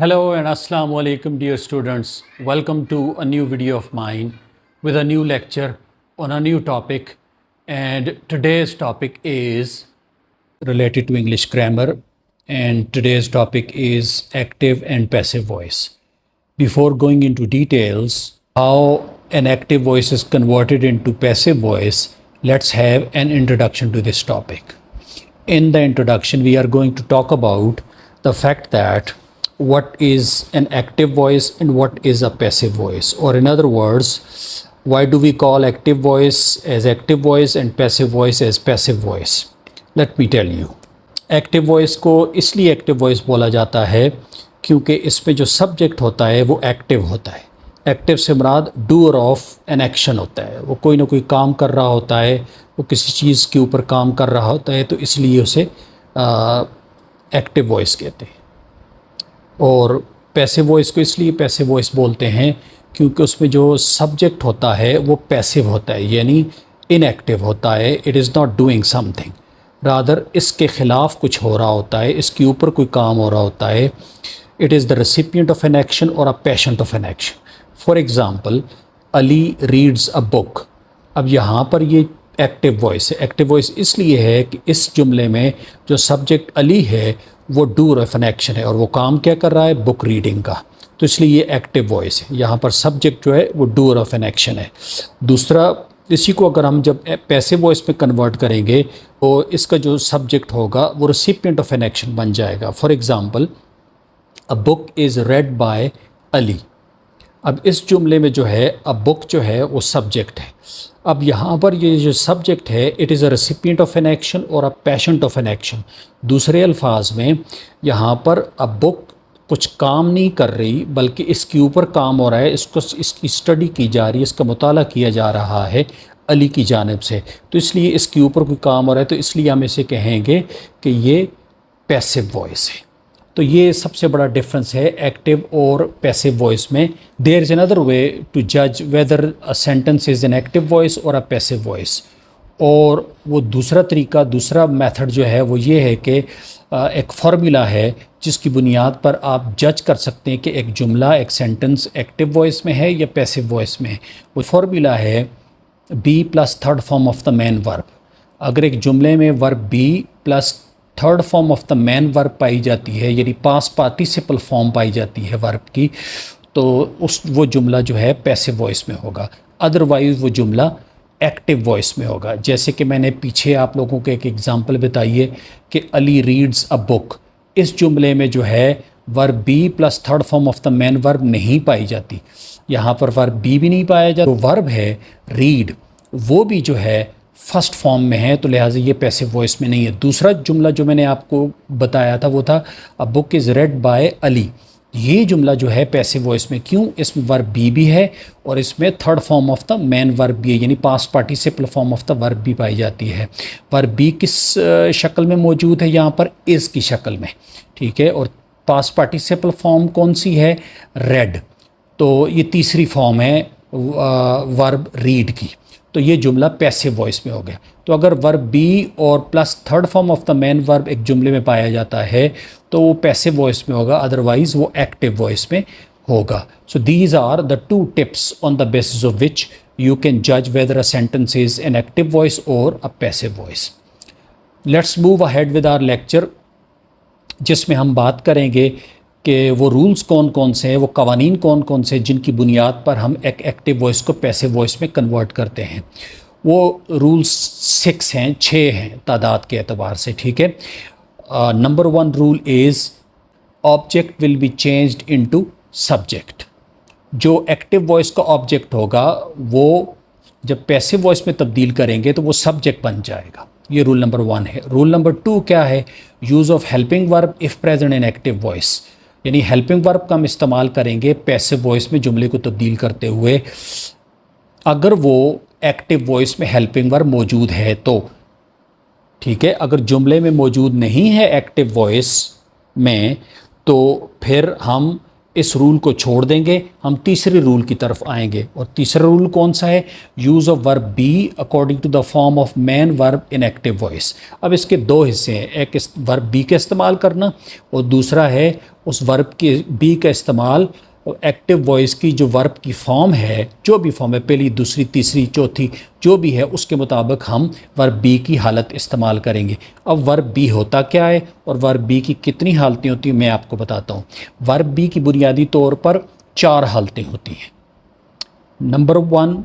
Hello and Assalamu alaikum, dear students. Welcome to a new video of mine with a new lecture on a new topic. And today's topic is related to English grammar. And today's topic is active and passive voice. Before going into details, how an active voice is converted into passive voice, let's have an introduction to this topic. In the introduction, we are going to talk about the fact that what is an active voice and what is a passive voice, or in other words, why do we call active voice as active voice and passive voice as passive voice. Let me tell you, active voice को इसलिए active voice बोला जाता है क्योंकि इसमें जो subject होता है वो एक्टिव होता है। एक्टिव से मुराद डूअर ऑफ एन एक्शन होता है, वो कोई ना कोई काम कर रहा होता है, वो किसी चीज़ के ऊपर काम कर रहा होता है, तो इसलिए उसे एक्टिव वॉइस कहते हैं। और पैसिव वॉइस को इसलिए पैसिव वॉइस बोलते हैं क्योंकि उसमें जो सब्जेक्ट होता है वो पैसिव होता है, यानी इनएक्टिव होता है। It is not doing something, rather इसके ख़िलाफ़ कुछ हो रहा होता है, इसके ऊपर कोई काम हो रहा होता है। It is the recipient of an action और a patient of an action. For example, Ali reads a book. अब यहाँ पर ये एक्टिव वॉइस है। एक्टिव वॉइस इसलिए है कि इस जुमले में जो सब्जेक्ट अली है वो डूअर ऑफ एन एक्शन है और वो काम क्या कर रहा है, बुक रीडिंग का, तो इसलिए ये एक्टिव वॉइस है। यहाँ पर सब्जेक्ट जो है वो डूअर ऑफ एन एक्शन है। दूसरा, इसी को अगर हम जब पैसिव वॉइस में कन्वर्ट करेंगे तो इसका जो सब्जेक्ट होगा वो रेसिपिएंट ऑफ एन एक्शन बन जाएगा। For example, a book is read by Ali. अब इस जुमले में जो है अ बुक जो है वो सब्जेक्ट है। अब यहाँ पर ये जो सब्जेक्ट है it is a recipient of an action और a patient of an action. दूसरे अल्फाज में यहाँ पर अ बुक कुछ काम नहीं कर रही बल्कि इसके ऊपर काम हो रहा है, इसकी स्टडी की जा रही है, इसका मुताला किया जा रहा है अली की जानिब से, तो इसलिए इसके ऊपर कोई काम हो रहा है, तो इसलिए हम इसे कहेंगे कि ये पैसिव वॉइस है। तो ये सबसे बड़ा डिफरेंस है एक्टिव और पैसिव वॉइस में। There is another way to जज whether a sentence is an active voice और अ पैसिव वॉइस। और वो दूसरा तरीका, दूसरा मेथड जो है वो ये है कि एक फार्मूला है जिसकी बुनियाद पर आप जज कर सकते हैं कि एक जुमला, एक सेंटेंस एक्टिव वॉइस में है या पैसिव वॉइस में है। वो फार्मूला है be plus third form of the main verb. अगर एक जुमले में verb be plus third form of the main verb पाई जाती है, यानी पास्ट पार्टिसिपल फॉर्म पाई जाती है वर्ब की, तो वो जुमला जो है पैसिव वॉइस में होगा। अदरवाइज़ वो जुमला एक्टिव वॉइस में होगा। जैसे कि मैंने पीछे आप लोगों को एक एग्जांपल बताइए कि अली रीड्स अ बुक। इस जुमले में जो है verb be plus third form of the main verb नहीं पाई जाती, यहाँ पर वर्ब बी भी नहीं पाया जाता। तो वर्ब है रीड, वो भी जो है फर्स्ट फॉर्म में है, तो लिहाजा ये पैसिव वॉइस में नहीं है। दूसरा जुमला जो मैंने आपको बताया था वो था a book is read by Ali. ये जुमला जो है पैसिव वॉइस में, क्यों? इसमें वर्ब बी भी है और इसमें third form of the main verb भी है, यानी past participle form of the verb भी पाई जाती है। वर्ब बी किस शक्ल में मौजूद है? यहाँ पर इज़ की शक्ल में, ठीक है। और पास्ट पार्टिसिपल फॉर्म कौन सी है? रेड। तो ये तीसरी फॉर्म है वर्ब रीड की। तो ये जुमला पैसिव वॉइस में हो गया। तो अगर वर्ब बी और plus third form of the main verb एक जुमले में पाया जाता है तो वो पैसिव वॉइस में होगा, अदरवाइज़ वो एक्टिव वॉइस में होगा। So these are the two tips on the basis of which you can जज whether a sentence is an active voice और a passive voice. Let's move ahead with our lecture, जिसमें हम बात करेंगे कि वो रूल्स कौन कौन से हैं, वो कवानीन कौन कौन से हैं जिनकी बुनियाद पर हम एक एक्टिव वॉइस को पैसिव वॉइस में कन्वर्ट करते हैं। वो रूल्स 6 हैं, 6 हैं तादाद के एतबार से, ठीक है। Number 1 rule is object will be changed into subject. जो एक्टिव वॉइस का ऑब्जेक्ट होगा वो जब पैसिव वॉइस में तब्दील करेंगे तो वो सब्जेक्ट बन जाएगा। ये रूल नंबर 1 है। रूल नंबर 2 क्या है? Use of helping verb if present in active voice, यानी हेल्पिंग वर्ब का हम इस्तेमाल करेंगे पैसिव वॉइस में जुमले को तब्दील करते हुए अगर वो एक्टिव वॉइस में हेल्पिंग वर्ब मौजूद है तो, ठीक है। अगर जुमले में मौजूद नहीं है एक्टिव वॉइस में तो फिर हम इस रूल को छोड़ देंगे, हम तीसरे रूल की तरफ आएंगे। और तीसरा रूल कौन सा है? Use of verb be according to the form of main verb in active voice. अब इसके दो हिस्से हैं, एक वर्ब बी का इस्तेमाल करना और दूसरा है उस वर्ब के बी का इस्तेमाल एक्टिव वॉइस की जो वर्ब की फॉर्म है, जो भी फॉर्म है, पहली, दूसरी, तीसरी, चौथी, जो भी है, उसके मुताबिक हम वर्ब बी की हालत इस्तेमाल करेंगे। अब वर्ब बी होता क्या है और वर्ब बी की कितनी हालतें होती हैं मैं आपको बताता हूँ। वर्ब बी की बुनियादी तौर पर 4 हालतें होती हैं। नंबर 1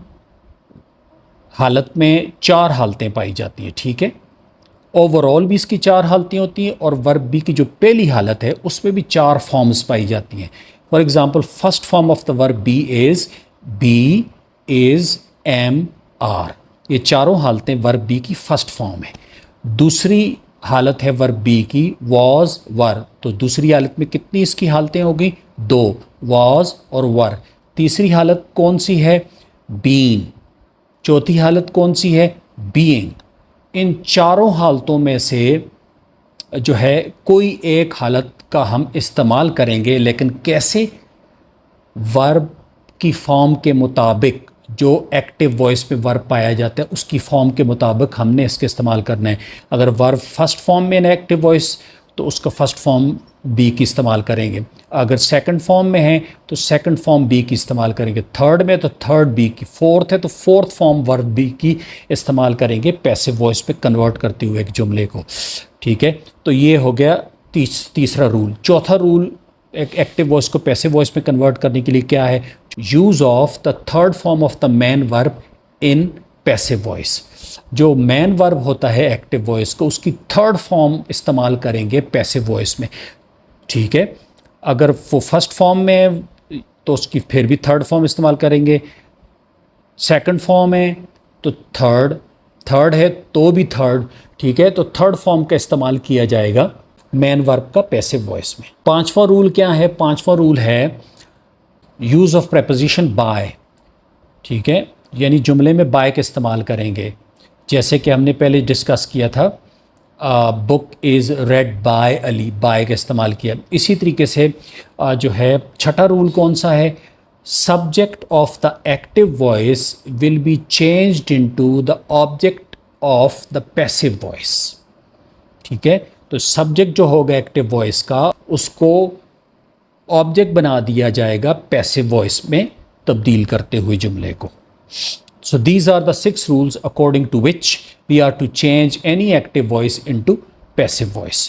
हालत में 4 हालतें पाई जाती हैं, ठीक है। ओवरऑल भी इसकी 4 हालतें होती हैं और वर्ब बी की जो पहली हालत है उसमें भी 4 फॉर्म्स पाई जाती हैं। For example, first form of the verb be is am are. ये चारों हालतें वर्ब बी की फर्स्ट फॉर्म है। दूसरी हालत है वर्ब बी की वॉज वर, तो दूसरी हालत में कितनी इसकी हालतें हो गई? 2, वॉज और वर। तीसरी हालत कौन सी है? बीन। चौथी हालत कौन सी है? बीइंग। इन चारों हालतों में से जो है कोई एक हालत का हम इस्तेमाल करेंगे, लेकिन कैसे? वर्ब की फॉर्म के मुताबिक, जो एक्टिव वॉइस में वर्ब पाया जाता है उसकी फॉर्म के मुताबिक हमने इसके इस्तेमाल करना है। अगर वर्ब फर्स्ट फॉर्म में है एक्टिव वॉइस तो उसका फर्स्ट फॉर्म बी की इस्तेमाल करेंगे। अगर सेकंड फॉर्म में है तो सेकंड फॉर्म बी की इस्तेमाल करेंगे। थर्ड में तो थर्ड बी की। फोर्थ है तो फोर्थ फॉर्म वर्ब बी की इस्तेमाल करेंगे पैसिव वॉइस पे कन्वर्ट करते हुए एक जुमले को, ठीक है। तो ये हो गया तीसरा रूल। चौथा रूल एक एक्टिव वॉइस को पैसिव वॉइस में कन्वर्ट करने के लिए क्या है? Use of the third form of the man verb in passive voice. जो मैन वर्ब होता है एक्टिव वॉइस को, उसकी थर्ड फॉर्म इस्तेमाल करेंगे पैसिव वॉइस में, ठीक है। अगर वो फर्स्ट फॉर्म में है तो उसकी फिर भी थर्ड फॉर्म इस्तेमाल करेंगे। सेकंड फॉर्म है तो थर्ड है तो भी थर्ड, ठीक है। तो थर्ड फॉर्म का इस्तेमाल किया जाएगा मैन वर्ब का पैसिव वॉइस में। पांचवा रूल क्या है? पांचवा रूल है यूज़ ऑफ प्रेपोजिशन बाय, ठीक है। यानी जुमले में बाय का इस्तेमाल करेंगे, जैसे कि हमने पहले डिस्कस किया था, book is read by Ali, by का इस्तेमाल किया। इसी तरीके से जो है छठा रूल कौन सा है? Subject of the active voice will be changed into the object of the passive voice, ठीक है। तो सब्जेक्ट जो होगा एक्टिव वॉइस का उसको ऑब्जेक्ट बना दिया जाएगा पैसिव वॉइस में तब्दील करते हुए जुमले को। So these are the 6 rules according to which we are to change any active voice into passive voice.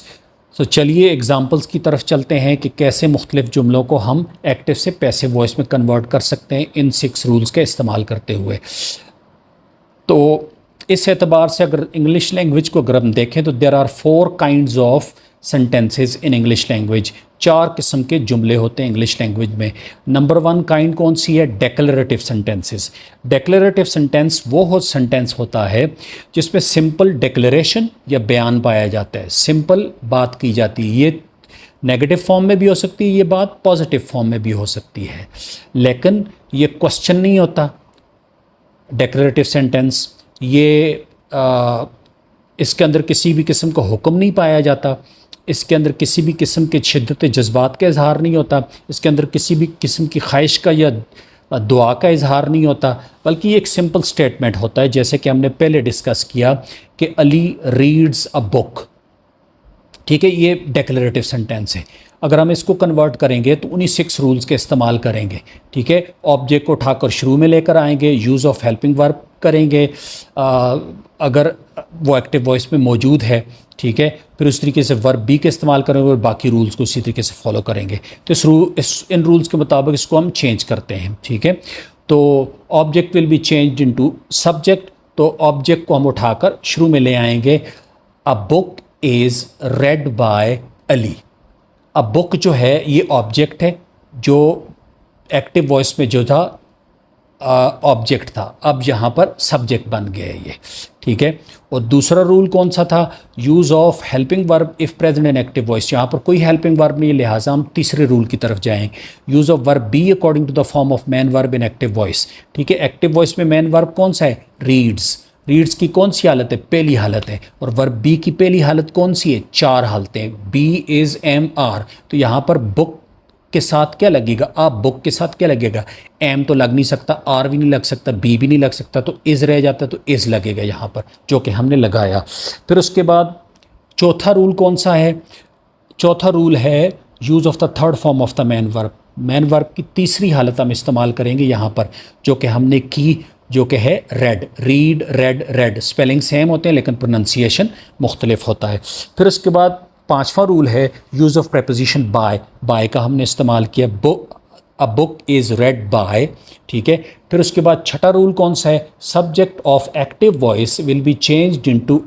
So चलिए एग्जाम्पल्स की तरफ चलते हैं कि कैसे मुख्तलिफ जुमलों को हम एक्टिव से पैसिव वॉइस में कन्वर्ट कर सकते हैं इन 6 रूल्स का इस्तेमाल करते हुए। तो इस एतबार से अगर इंग्लिश लैंग्वेज को अगर हम देखें तो there are 4 kinds of sentences in English language. 4 किस्म के जुमले होते हैं इंग्लिश लैंग्वेज में। नंबर 1 काइंड कौन सी है? Declarative sentences. डेक्लरेटिव सेंटेंस वो सेंटेंस होता है जिसमें सिंपल डिक्लेरेशन या बयान पाया जाता है, सिंपल बात की जाती है। ये नेगेटिव फॉर्म में भी हो सकती है, ये बात पॉजिटिव फॉर्म में भी हो सकती है, लेकिन ये क्वेश्चन नहीं होता डेक्लरेटिव सेंटेंस। ये इसके अंदर किसी भी किस्म का हुक्म नहीं पाया जाता, इसके अंदर किसी भी किस्म के शिद्दत जज्बात का इजहार नहीं होता, इसके अंदर किसी भी किस्म की ख्वाहिश का या दुआ का इजहार नहीं होता, बल्कि एक सिंपल स्टेटमेंट होता है, जैसे कि हमने पहले डिस्कस किया कि अली रीड्स अ बुक, ठीक है। ये डेक्लरेटिव सेंटेंस है। अगर हम इसको कन्वर्ट करेंगे तो उन्हीं 6 रूल्स के इस्तेमाल करेंगे, ठीक है। ऑब्जेक्ट को उठाकर शुरू में लेकर आएंगे, यूज़ ऑफ हेल्पिंग वर्ब करेंगे अगर वो एक्टिव वॉइस में मौजूद है, ठीक है। फिर उस तरीके से वर्ब बी का इस्तेमाल करेंगे और बाकी रूल्स को इसी तरीके से फॉलो करेंगे। तो इन रूल्स के मुताबिक इसको हम चेंज करते हैं, ठीक है। तो object will be changed into subject, तो ऑब्जेक्ट को हम उठाकर शुरू में ले आएंगे। A book is read by Ali. अब बुक जो है ये ऑब्जेक्ट है, जो एक्टिव वॉइस में जो था ऑब्जेक्ट था, अब यहाँ पर सब्जेक्ट बन गया ये, ठीक है। और दूसरा रूल कौन सा था? Use of helping verb if present in active voice. यहाँ पर कोई हेल्पिंग वर्ब नहीं है, लिहाजा हम तीसरे रूल की तरफ जाएँ। Use of verb be according to the form of main verb in active voice, ठीक है। एक्टिव वॉइस में मैन वर्ब कौन सा है? रीड्स। रीड्स की कौन सी हालत है? पहली हालत है। और वर्ब बी की पहली हालत कौन सी है? 4 हालतें। बी इज़ एम आर, तो यहाँ पर बुक के साथ क्या लगेगा, अ बुक के साथ क्या लगेगा, एम तो लग नहीं सकता, आर भी नहीं लग सकता, बी भी नहीं लग सकता, तो इज़ रह जाता, तो इज़ लगेगा यहाँ पर, जो कि हमने लगाया। फिर उसके बाद चौथा रूल कौन सा है, चौथा रूल है use of the third form of the man verb. Man verb की तीसरी हालत हम इस्तेमाल करेंगे यहाँ पर, जो कि हमने की, जो कि है red, read, red, red. Spelling same होते हैं लेकिन प्रोनंसिएशन मुख्तलिफ होता है। फिर उसके बाद पांचवा रूल है use of preposition by. By का हमने इस्तेमाल किया, book, a book is read by, ठीक है। फिर उसके बाद छठा रूल कौन सा है, subject of active voice will be changed into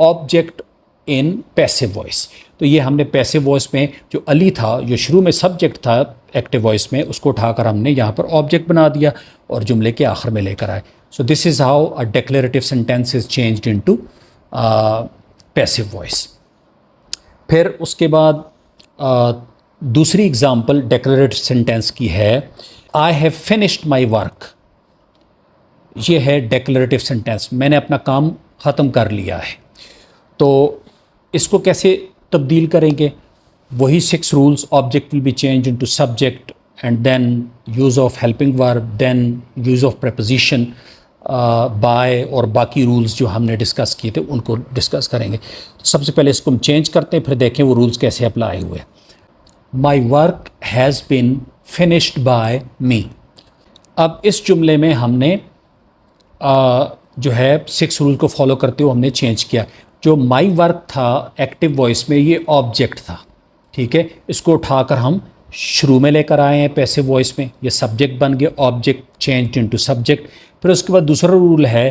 object in passive voice. तो ये हमने पैसिव वॉइस में जो अली था, जो शुरू में सब्जेक्ट था एक्टिव वॉइस में, उसको उठाकर हमने यहाँ पर ऑब्जेक्ट बना दिया और जुमले के आखिर में लेकर आए। So this is how a declarative sentence is changed into passive voice. फिर उसके बाद दूसरी एग्जांपल डिक्लेरेटिव सेंटेंस की है, I have finished my work. ये है डिक्लेरेटिव सेंटेंस, मैंने अपना काम ख़त्म कर लिया है। तो इसको कैसे तब्दील करेंगे, वही 6 rules, object will be change into subject and then use of helping verb, then use of preposition by, और बाकी रूल्स जो हमने डिस्कस किए थे उनको डिस्कस करेंगे। सबसे पहले इसको हम चेंज करते हैं, फिर देखें वो रूल्स कैसे अप्लाई हुए। My work has been finished by me. अब इस जुमले में हमने जो है 6 रूल को फॉलो करते हुए हमने चेंज किया। जो माई वर्क था एक्टिव वॉइस में, ये ऑब्जेक्ट था, ठीक है। इसको उठाकर हम शुरू में लेकर आए हैं पैसिव वॉइस में, ये सब्जेक्ट बन गया, ऑब्जेक्ट चेंज्ड इनटू सब्जेक्ट। फिर उसके बाद दूसरा रूल है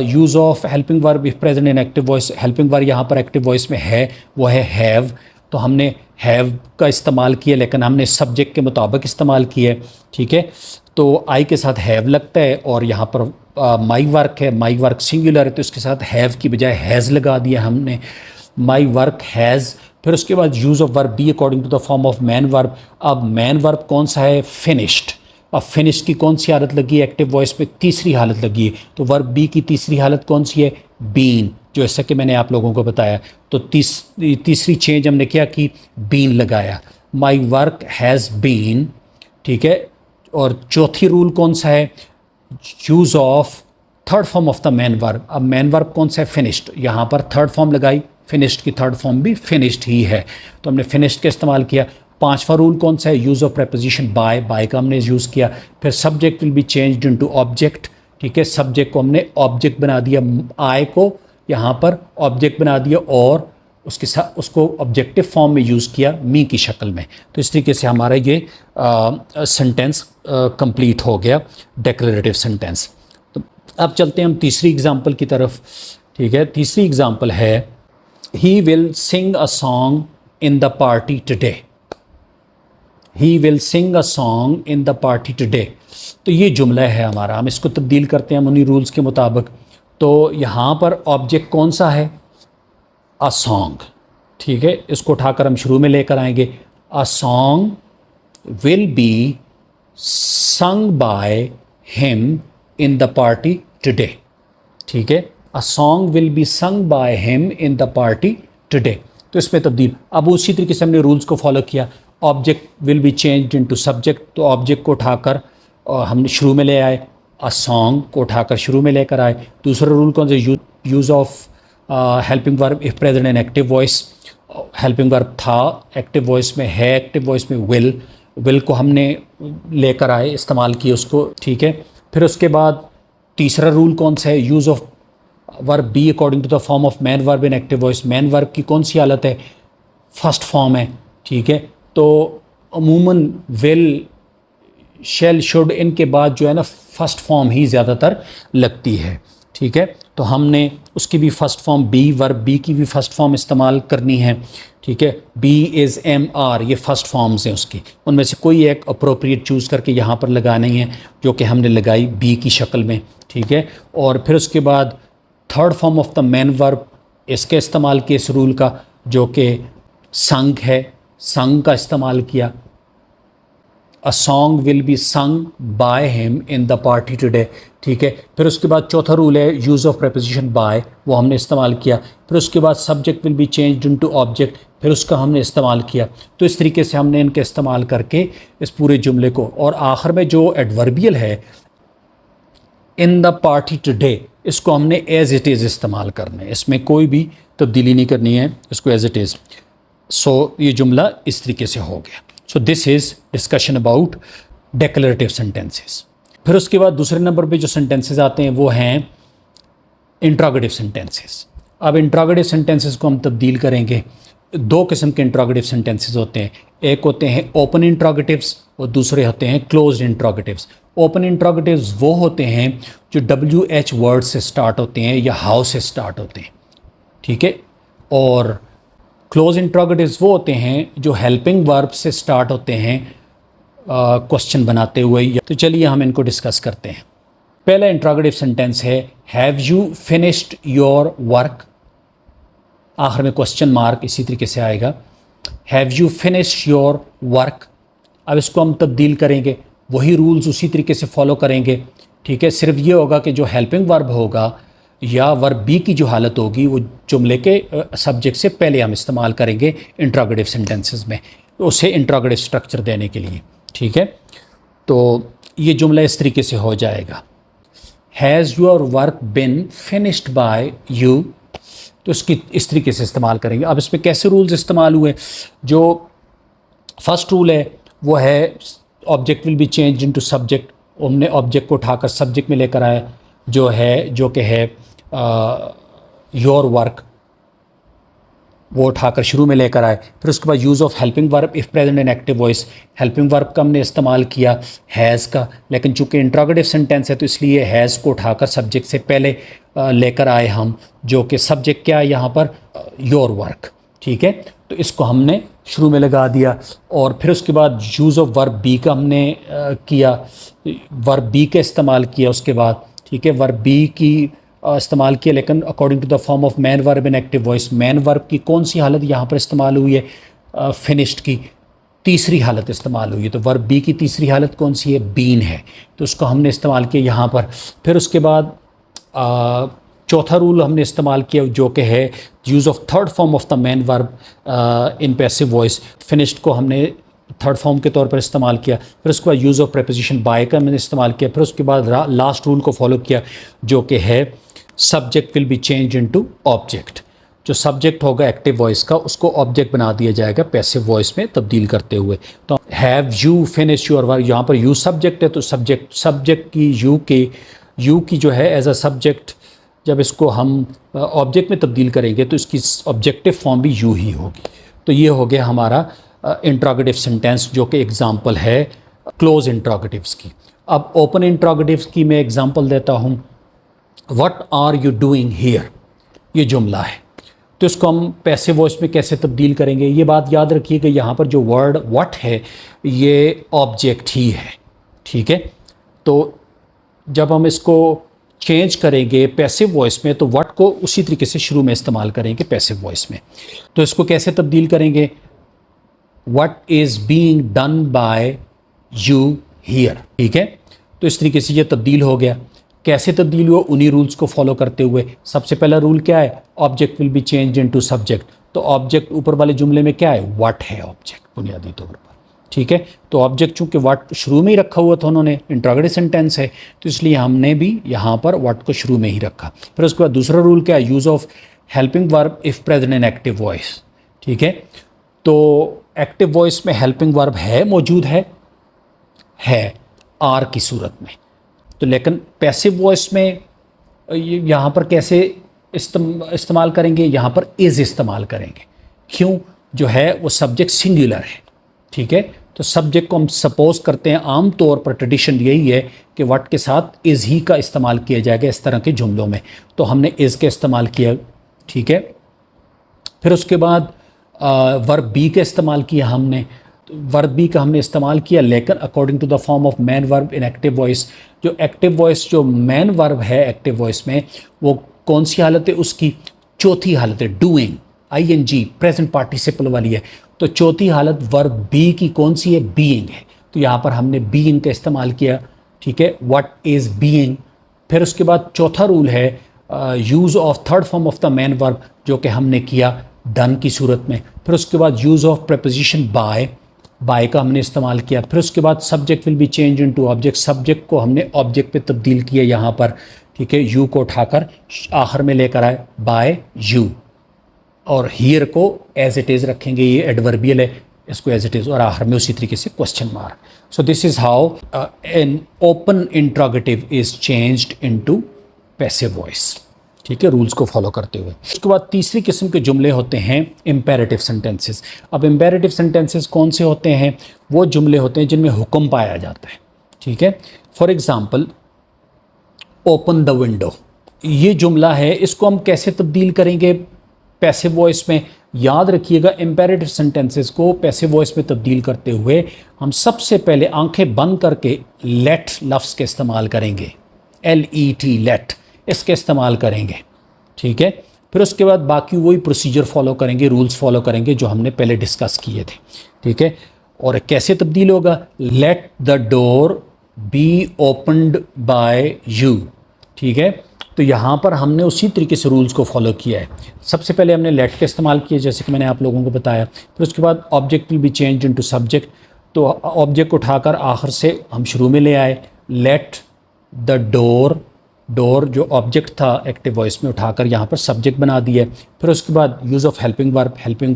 use of helping verb if present in active voice. Helping verb यहाँ पर एक्टिव वॉइस में है, वो है हैव। तो हमने हैव का इस्तेमाल किया, लेकिन हमने सब्जेक्ट के मुताबिक इस्तेमाल किया है, ठीक है। तो आई के साथ हैव लगता है, और यहाँ पर माई वर्क है, माई वर्क सिंगुलर है, तो इसके साथ हैव की बजाय हैज़ लगा दिया हमने, माई वर्क हैज़। फिर उसके बाद use of verb be according to the form of main verb. अब मैन वर्ब कौन सा है, फिनिश्ड। अब फिनिश्ड की कौन सी हालत लगी है एक्टिव वॉइस में, तीसरी हालत लगी है। तो वर्ब बी की तीसरी हालत कौन सी है, बीन, जो ऐसा कि मैंने आप लोगों को बताया। तो तीसरी चेंज हमने क्या की, बीन लगाया, माई वर्क हैज़ बीन, ठीक है। और चौथी रूल कौन सा है, use of third form of the man verb. अब मैन वर्ब कौन सा है, फिनिश्ड, यहाँ पर थर्ड फॉर्म लगाई, फिनिश्ड की थर्ड फॉर्म भी फिनिश्ड ही है, तो हमने फिनिश्ड का इस्तेमाल किया। पांचवा रूल कौन सा है, use of preposition by. By का हमने यूज़ किया। फिर subject will be changed into object, ठीक है। सब्जेक्ट को हमने ऑब्जेक्ट बना दिया, आई को यहाँ पर ऑब्जेक्ट बना दिया, और उसके साथ उसको ऑब्जेक्टिव फॉर्म में यूज़ किया, मी की शक्ल में। तो इस तरीके से हमारा ये सेंटेंस कंप्लीट हो गया, डिक्लेरेटिव सेंटेंस। तो अब चलते हैं हम तीसरी एग्जांपल की तरफ, ठीक है। तीसरी एग्जांपल है, he will sing a song in the party today. He will sing a song in the party today. तो ये जुमला है हमारा, हम इसको तब्दील करते हैं उन्हीं रूल्स के मुताबिक। तो यहाँ पर ऑब्जेक्ट कौन सा है, अ सॉन्ग, ठीक है। इसको उठाकर हम शुरू में लेकर आएंगे, a song will be sung by him in the party today, ठीक है। a song will be sung by him in the party today। तो इसमें तब्दील, अब उसी तरीके से हमने रूल्स को फॉलो किया। Object will be changed into subject, तो ऑब्जेक्ट को उठाकर हमने शुरू में ले आए, अ सॉन्ग को उठाकर शुरू में लेकर आए। दूसरा रूल कौन सा, use of helping verb if present in active voice. Helping verb था एक्टिव वॉइस में, है एक्टिव वॉइस में, विल को हमने लेकर आए, इस्तेमाल किए उसको, ठीक है। फिर उसके बाद तीसरा रूल कौन सा है, use of verb be according to the form of main verb in active voice. Main verb की कौन सी हालत है, फर्स्ट फॉर्म है, ठीक है। तो अमूमन विल, शैल, शुड, इनके बाद जो है ना फर्स्ट फॉर्म ही ज़्यादातर लगती है, ठीक है। तो हमने उसकी भी first form be, verb be की भी फ़र्स्ट फॉर्म इस्तेमाल करनी है, ठीक है। बी इज़ एम आर, ये फ़र्स्ट फॉर्म्स हैं उसकी, उनमें से कोई एक अप्रोप्रिएट चूज़ करके यहाँ पर लगानी है, जो कि हमने लगाई बी की शक्ल में, ठीक है। और फिर उसके बाद third form of the man verb, इसके इस्तेमाल किए इस रूल का, जो कि संग है, संग का इस्तेमाल किया, a song will be sung by him in the party today, ठीक है। फिर उसके बाद चौथा रूल है यूज़ ऑफ प्रेपोजिशन बाय, वो हमने इस्तेमाल किया। फिर उसके बाद subject will be changed into object, फिर उसका हमने इस्तेमाल किया। तो इस तरीके से हमने इनके इस्तेमाल करके इस पूरे जुमले को, और आखिर में जो एडवर्बियल है इन द पार्टी टुडे, इसको हमने एज इट इज़ इस्तेमाल करना है, इसमें कोई भी तब्दीली नहीं करनी है, इसको एज इट इज़। सो ये जुमला इस तरीके से हो गया। So this is discussion about declarative sentences. फिर उसके बाद दूसरे नंबर पे जो सेंटेंसेस आते हैं वो हैं इंट्रोगेटिव सेंटेंसेस। अब इंट्रोगेटिव सेंटेंसेस को हम तब्दील करेंगे। दो किस्म के इंट्रोगेटिव सेंटेंसेस होते हैं, एक होते हैं ओपन इंट्रोगेटिव्स और दूसरे होते हैं क्लोज्ड इंट्रोगेटिव्स। ओपन इंट्रोगेटिव्स वो होते हैं जो WH वर्ड से स्टार्ट होते हैं या हाउ से स्टार्ट होते हैं, ठीक है। और क्लोज इंट्रोगेटिव्स वो होते हैं जो हेल्पिंग वर्ब से स्टार्ट होते हैं क्वेश्चन बनाते हुए। तो चलिए हम इनको डिस्कस करते हैं। पहला इंट्रोगेटिव सेंटेंस है have you finished your work, आखिर में क्वेश्चन मार्क इसी तरीके से आएगा, have you finished your work. अब इसको हम तब्दील करेंगे, वही रूल्स उसी तरीके से फॉलो करेंगे, ठीक है। सिर्फ ये होगा कि जो हेल्पिंग वर्ब होगा या वर्ब बी की जो हालत होगी वो जुमले के सब्जेक्ट से पहले हम इस्तेमाल करेंगे इंट्रोगेटिव सेंटेंसेस में, उसे इंट्रोगेटिव स्ट्रक्चर देने के लिए, ठीक है। तो ये जुमला इस तरीके से हो जाएगा, has your work been finished by you. तो इसकी इस तरीके से इस्तेमाल करेंगे। अब इसमें कैसे रूल्स इस्तेमाल हुए, जो फर्स्ट रूल है वो है object will be change into subject. हमने ऑब्जेक्ट को उठाकर सब्जेक्ट में लेकर आया, जो कि है योर वर्क, वो उठाकर शुरू में लेकर आए। फिर उसके बाद use of helping verb if present in active voice, helping verb का हमने इस्तेमाल किया हैज़ का, लेकिन चूंकि इंट्रोगेटिव सेंटेंस है तो इसलिए हैज़ को उठाकर सब्जेक्ट से पहले लेकर आए हम, जो कि सब्जेक्ट क्या है यहाँ पर योर वर्क, ठीक है। तो इसको हमने शुरू में लगा दिया। और फिर उसके बाद यूज़ ऑफ वर्ब बी का हमने किया, वर्ब बी का इस्तेमाल किया उसके बाद, ठीक है। वर्ब बी की इस्तेमाल किया, लेकिन according to the form of main verb in active voice. Main verb की कौन सी हालत यहाँ पर इस्तेमाल हुई है, फिनिश्ड की तीसरी हालत इस्तेमाल हुई है। तो वर्ब बी की तीसरी हालत कौन सी है, बीन है, तो उसको हमने इस्तेमाल किया यहाँ पर। फिर उसके बाद चौथा रूल हमने इस्तेमाल किया जो कि है use of third form of the man verb in passive voice. Finished को हमने थर्ड फॉर्म के तौर पर इस्तेमाल किया। फिर उसके बाद यूज़ ऑफ प्रेपोजिशन बाय का हमने इस्तेमाल किया। फिर उसके बाद लास्ट रूल को फॉलो किया जो कि है subject will be change into object. जो सब्जेक्ट होगा एक्टिव वॉइस का उसको ऑब्जेक्ट बना दिया जाएगा पैसिव वॉइस में तब्दील करते हुए। तो have you finish your work, यहाँ पर यू सब्जेक्ट है तो सब्जेक्ट की यू की जो है एज अ सब्जेक्ट, जब इसको हम ऑब्जेक्ट में तब्दील करेंगे तो इसकी ऑब्जेक्टिव फॉर्म भी यू ही होगी। तो ये हो गया हमारा इंट्रोगेटिव सेंटेंस जो कि एग्जांपल है क्लोज इंट्रोगेटिव्स की। अब ओपन इंट्रोगेटिव्स की मैं एग्जांपल देता हूँ। What are you doing here, ये जुमला है, तो इसको हम पैसिव वॉइस में कैसे तब्दील करेंगे। ये बात याद रखिएगा, यहाँ पर जो वर्ड व्हाट है ये ऑब्जेक्ट ही है, ठीक है। तो जब हम इसको चेंज करेंगे पैसिव वॉइस में तो व्हाट को उसी तरीके से शुरू में इस्तेमाल करेंगे पैसिव वॉइस में। तो इसको कैसे तब्दील करेंगे, what is being done by you here, ठीक है। तो इस तरीके से ये तब्दील हो गया। कैसे तब्दील हुआ, उन्हीं रूल्स को फॉलो करते हुए। सबसे पहला रूल क्या है, object will be change into subject. तो ऑब्जेक्ट ऊपर वाले जुमले में क्या है, व्हाट है ऑब्जेक्ट बुनियादी तौर पर, ठीक है। तो ऑब्जेक्ट चूंकि व्हाट शुरू में ही रखा हुआ था उन्होंने, इंट्रोगेटिव सेंटेंस है तो इसलिए हमने भी यहाँ पर व्हाट को शुरू में ही रखा। फिर उसके बाद दूसरा रूल क्या है, use of helping verb if present in active voice, ठीक है। तो एक्टिव वॉइस में हेल्पिंग वर्ब है मौजूद है आर की सूरत में। तो लेकिन पैसिव वॉइस में यहाँ पर कैसे इस्तेमाल करेंगे, यहाँ पर इज़ इस्तेमाल करेंगे। क्यों, जो है वो सब्जेक्ट सिंगुलर है, ठीक है। तो सब्जेक्ट को हम सपोज करते हैं, आम तौर पर ट्रेडिशन यही है कि व्हाट के साथ इज़ ही का इस्तेमाल किया जाएगा इस तरह के जुमलों में। तो हमने इज़ का इस्तेमाल किया, ठीक है। फिर उसके बाद वर्ब बी का इस्तेमाल किया हमने। वर्ब बी का हमने इस्तेमाल किया, लेकिन according to the form of main verb in active voice. जो एक्टिव वॉइस जो मैन वर्ब है एक्टिव वॉइस में, वो कौन सी हालत है, उसकी चौथी हालत है, डूइंग, ING प्रेजेंट पार्टिसिपल वाली है। तो चौथी हालत वर्ब बी की कौन सी है, बीइंग है। तो यहाँ पर हमने बीइंग का इस्तेमाल किया, ठीक है, व्हाट इज़ बीइंग। फिर उसके बाद चौथा रूल है use of third form of the main verb, जो कि हमने किया डन की सूरत में। फिर उसके बाद यूज़ ऑफ प्रेपोजिशन बाय का हमने इस्तेमाल किया। फिर उसके बाद subject will be change into object, subject को हमने ऑब्जेक्ट पे तब्दील किया यहाँ पर, ठीक है, यू को उठाकर आखिर में लेकर आए बाय यू, और हियर को एज इट इज़ रखेंगे, ये एडवर्बियल है, इसको एज इट इज़, और आखिर में उसी तरीके से question mark. So this is how an open interrogative is changed into passive voice, ठीक है, रूल्स को फॉलो करते हुए। उसके बाद तीसरी किस्म के जुमले होते हैं इम्पेरेटिव सेंटेंसेस। अब इम्पेरेटिव सेंटेंसेस कौन से होते हैं? वो जुमले होते हैं जिनमें हुक्म पाया जाता है, ठीक है। For example open the window, ये जुमला है, इसको हम कैसे तब्दील करेंगे पैसिव वॉइस में? याद रखिएगा, इम्पेरेटिव सेंटेंसेस को पैसिव वॉइस में तब्दील करते हुए हम सबसे पहले आंखें बंद करके लेट लफ्ज़ के इस्तेमाल करेंगे, LET लेट, इसके इस्तेमाल करेंगे, ठीक है। फिर उसके बाद बाकी वही प्रोसीजर फॉलो करेंगे, रूल्स फॉलो करेंगे जो हमने पहले डिस्कस किए थे, ठीक है। और कैसे तब्दील होगा? Let the door be opened by you, ठीक है। तो यहाँ पर हमने उसी तरीके से रूल्स को फॉलो किया है। सबसे पहले हमने लेट का इस्तेमाल किया, जैसे कि मैंने आप लोगों को बताया। फिर उसके बाद object will be change into subject, तो ऑब्जेक्ट उठाकर आखिर से हम शुरू में ले आए, लेट द डोर, डोर जो ऑब्जेक्ट था एक्टिव वॉइस में उठाकर यहाँ पर सब्जेक्ट बना दिया। फिर उसके बाद यूज़ ऑफ हेल्पिंग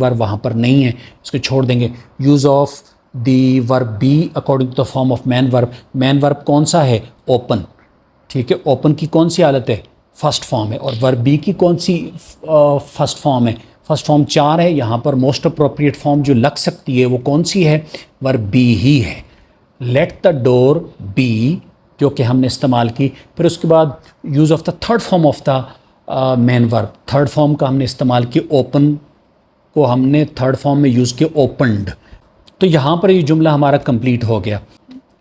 वर्ब वहाँ पर नहीं है, इसको छोड़ देंगे। Use of the verb be according to the form of main verb कौन सा है? ओपन, ठीक है। ओपन की कौन सी हालत है? फर्स्ट फॉर्म है। और वर्ब बी की कौन सी फर्स्ट फॉर्म है? फर्स्ट फॉर्म 4 है। यहाँ पर मोस्ट अप्रोप्रिएट फॉर्म जो लग सकती है वो कौन सी है? वर्ब बी ही है। लेट द डोर बी, जो कि हमने इस्तेमाल की। फिर उसके बाद use of the third form of the main verb, third form का हमने इस्तेमाल की, ओपन को हमने थर्ड फॉर्म में यूज़ किया, ओपनड। तो यहाँ पर ये जुमला हमारा कंप्लीट हो गया।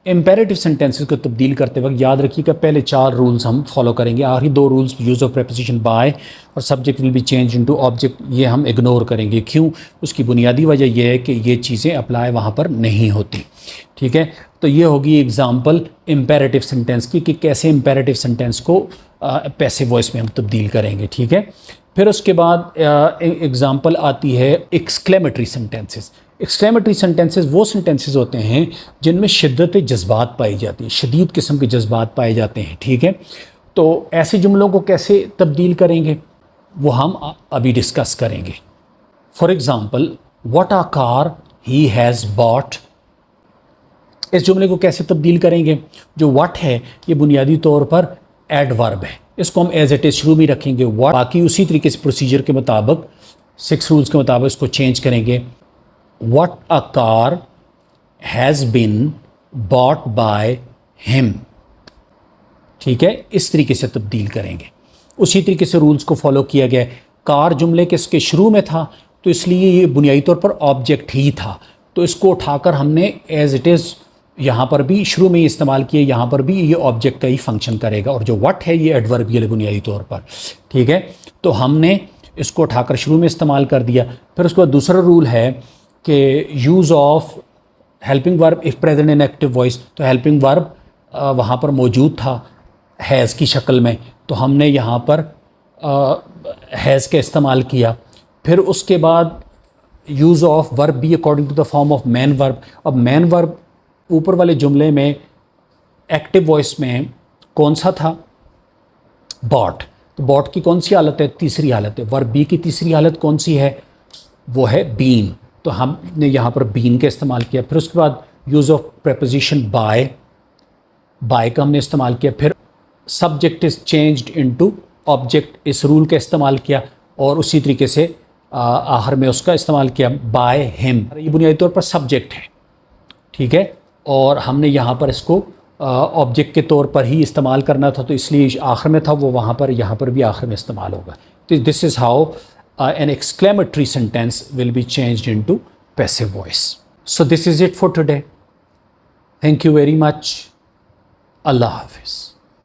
इम्पेरेटिव सेंटेंसेस को तब्दील करते वक्त याद रखिएगा पहले 4 रूल्स हम फॉलो करेंगे, आखिरी 2 rules use of preposition by और subject will be change into object, ये हम इग्नोर करेंगे। क्यों? उसकी बुनियादी वजह यह है कि ये चीज़ें अप्लाई वहाँ पर नहीं होती, ठीक है। तो ये होगी एग्जांपल इम्पेरेटिव सेंटेंस की कि कैसे इम्पेरेटिव सेंटेंस को पैसिव वॉइस में हम तब्दील करेंगे, ठीक है। फिर उसके बाद एग्जांपल आती है एक्सक्लेमेटरी सेंटेंसेस। एक्सक्लेमेटरी सेंटेंसेस वो सेंटेंसेस होते हैं जिनमें शिद्दत जज्बात पाई जाती है, शदीद किस्म के जज्बात पाए जाते हैं, ठीक है। तो ऐसे जुमलों को कैसे तब्दील करेंगे वो हम अभी डिस्कस करेंगे। For example what a car he has bot, इस जुमले को कैसे तब्दील करेंगे? जो व्हाट है ये बुनियादी तौर पर एडवर्ब है, इसको हम एज इट इज़ शुरू में रखेंगे व्हाट, बाकी उसी तरीके से प्रोसीजर के मुताबिक 6 रूल्स के मुताबिक इसको चेंज करेंगे। What a car has been bought by him, ठीक है, इस तरीके से तब्दील करेंगे। उसी तरीके से रूल्स को फॉलो किया गया। कार जुमले के इसके शुरू में था तो इसलिए ये बुनियादी तौर पर ऑब्जेक्ट ही था, तो इसको उठाकर हमने एज इट इज़ यहाँ पर भी शुरू में ही इस्तेमाल किया, यहाँ पर भी ये ऑब्जेक्ट का ही फंक्शन करेगा। और जो व्हाट है ये एडवर्बियल है बुनियादी तौर पर, ठीक है। तो हमने इसको उठाकर शुरू में इस्तेमाल कर दिया। फिर उसके बाद दूसरा रूल है कि use of helping verb if present in active voice, तो हेल्पिंग वर्ब वहाँ पर मौजूद था हैज़ की शक्ल में, तो हमने यहाँ पर हैज़ का इस्तेमाल किया। फिर उसके बाद use of verb be according to the form of main verb. अब मैन वर्ब ऊपर वाले जुमले में एक्टिव वॉइस में कौन सा था? बॉट। तो बॉट की कौन सी हालत है? तीसरी हालत है। वर्ब बी की तीसरी हालत कौन सी है? वो है बीन, तो हमने यहाँ पर बीन का इस्तेमाल किया। फिर उसके बाद यूज़ ऑफ प्रेपोजिशन बाय का हमने इस्तेमाल किया। फिर subject is changed into object, इस रूल का इस्तेमाल किया और उसी तरीके से आखिर में उसका इस्तेमाल किया बाय हिम। ये बुनियादी तौर पर सब्जेक्ट है, ठीक है, और हमने यहाँ पर इसको ऑब्जेक्ट के तौर पर ही इस्तेमाल करना था, तो इसलिए आखिर में था वो, वहाँ पर यहाँ पर भी आखिर में इस्तेमाल होगा। तो this is how an exclamatory sentence will be changed into passive voice. So this is it for today. Thank you very much. Allah Hafiz.